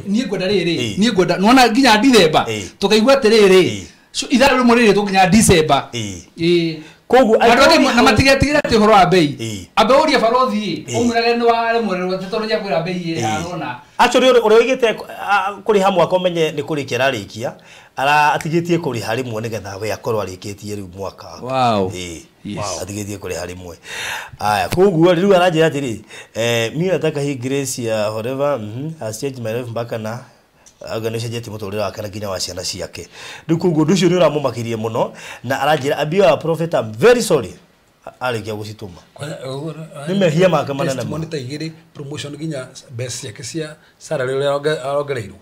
[SPEAKER 2] niä ngwenda rä rä niä ngwenda nona nginya December tå kaigua atä rä rä itharä rä mwe rä rä tå nginya December koguo na matigetigire atä å horo wa bei ambe å ria barothi å mwä rage nä waremererwo atä tondå nä akwä ra bei arona
[SPEAKER 1] actually å rä oigä te kå rä ha mwaka å menye nä kå rä kä ararä kia atigä tie kå rä ha rä mwe nä getha we akorwo arä kä tie rä u mwaka atigä tie kå rä ha rä mwe aya koguo rä u aranjä ra atä rä mi nataka hii grace ya whatever has changed my life mpaka na organization må tå rä re wake na nginya wa ciana ciake rä u koguo ndå å cio nä å ramå makä må no na aranjä ra ambia prophet I'm very sorry arä kia gå citå ma nä mehia make manene
[SPEAKER 3] mo ta igä rä promotion nginya best ciake cia salary å rä a arongereirwo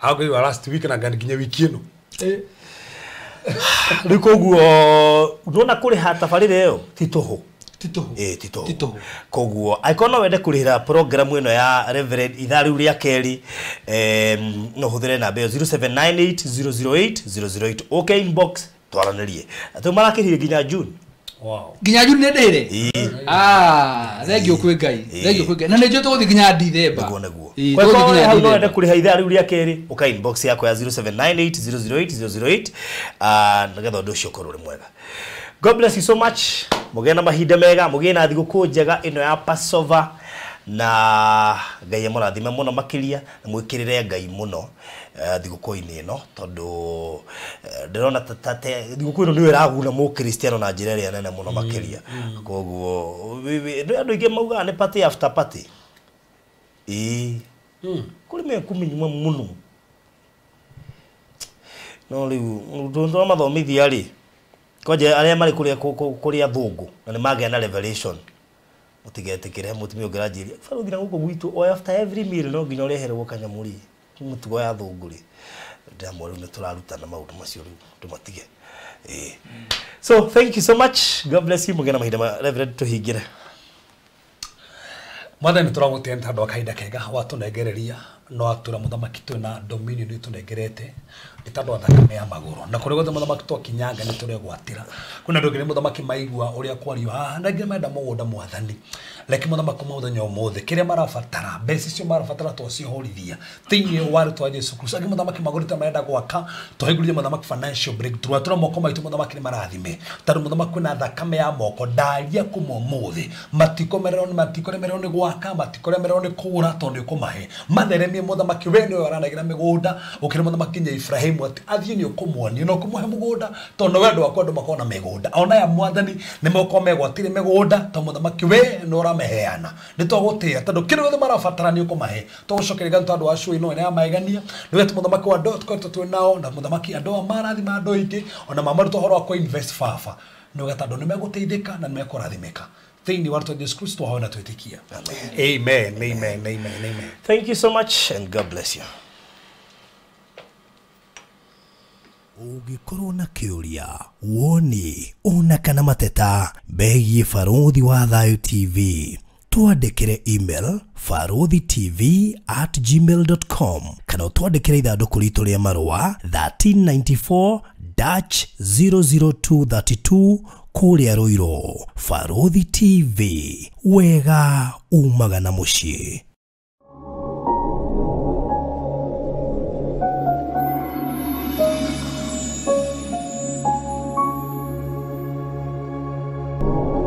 [SPEAKER 3] arongereirwo last week na nginya wiki ä no
[SPEAKER 1] rä u koguo ndona kå rä ha tabarä ra ä yo ti tå hå tito koguo aikona wende kurihira program ino ya Reverend ithaa riu ria keri no huthire namba 0798008008 okay inbox twaranirie atu marakirire nginya June
[SPEAKER 2] nginya June nä ndä re thengio kwä ngai na nä njå tå gå thiä nginya December
[SPEAKER 1] hau no wende kuriha ithaa riu ria keri okay inbox yako ya 0798008008 nagetha ndå cio korwo rä mwega. God bless you so much. Mugie na mahinda mega, mugie na thigũkũ njega ino ya Passover na Ngai amũrathime mũno makiria na mwĩkĩrĩre Ngai mũno thigũkũ-inĩ ĩno tondũ ndĩrona thigũkũ ĩno nĩyo ĩraguna mũkristiano na njĩra ĩrĩa nene mũno makiria. Koguo andũ aingĩ maugaga nĩ party after party. Kũrĩ mekuminyuma mũno. No rĩu ndũndũ mathomithia rĩ koje aria mari kuria thungu na ni magea na revelation mutigetikire mutumia ngirajiria baruthi na guko gwitu o after every meal no nginya ureherwo kanyamuri mutugo ya thungu ri ndamwe ni turaruta na maundu macio ri tumatige so thank you so much. God bless you. Mugena mahida Reverend tuhingire
[SPEAKER 3] mwathani turamutenda handu akahinda kega watunengereria no atura muthamaki twina Dominion ni tunengerete itandu thakame ya maguru na kuri gothe muthamaki twakinyanga ni turegwatira kuna ndugire muthamaki maigua uria kwario haha na ngira menda mugunda mwathani leke muthamaki muthenya umuthe kiria marabatara mbeca cio marabatara twacihorithia thiini wari twa Yesu Kristo agi muthamaki magurite marenda gwaka twahigurie muthamaki financial breakthrough atura moko maitu muthamaki ni marathime tandu muthamaki na thakame ya moko ndaria kumomuthe matikomerero ni gwaka matikomerero ni kura tondu kumahe matheremie muthamaki we ni waranagira migunda ukire muthamaki nya Ibrahimu ati athie ni ukumuonia no kumuhe mugunda tondu wendo wakwa ndu makona migunda ona ya mwathani ni moko megwatire migunda to muthamaki we no rameheana ni twagutia tondu kire gothe marabatara ni ukumahe twagucokerera tondu wa cui no ya maegania ni wetu muthamaki wa ndo twetwo twi nao na muthamaki andu amarathi ma ndo ingi ona mamaru tohoro wa invest fafa no gatando nä megåteithĩka na nä mekårathimĩka thĩinĩ wa rĩtwa rĩa Jesũ Kristo ahoe na twĩtĩkia amen amen amen amen.
[SPEAKER 1] Thank you so much and God bless you.
[SPEAKER 4] Ũngĩkorwo na kĩũria, woni, ona kana mateta megiĩ Barũthi wa Thayũ TV, twandĩkĩre email farothitv@gmail.com kana twandĩkĩre ithandũkũ ritũ rĩa marũa 1394-00232 kũrĩa Ruiru. Barũthi TV, wega umaga na mũciĩ.
[SPEAKER 5] you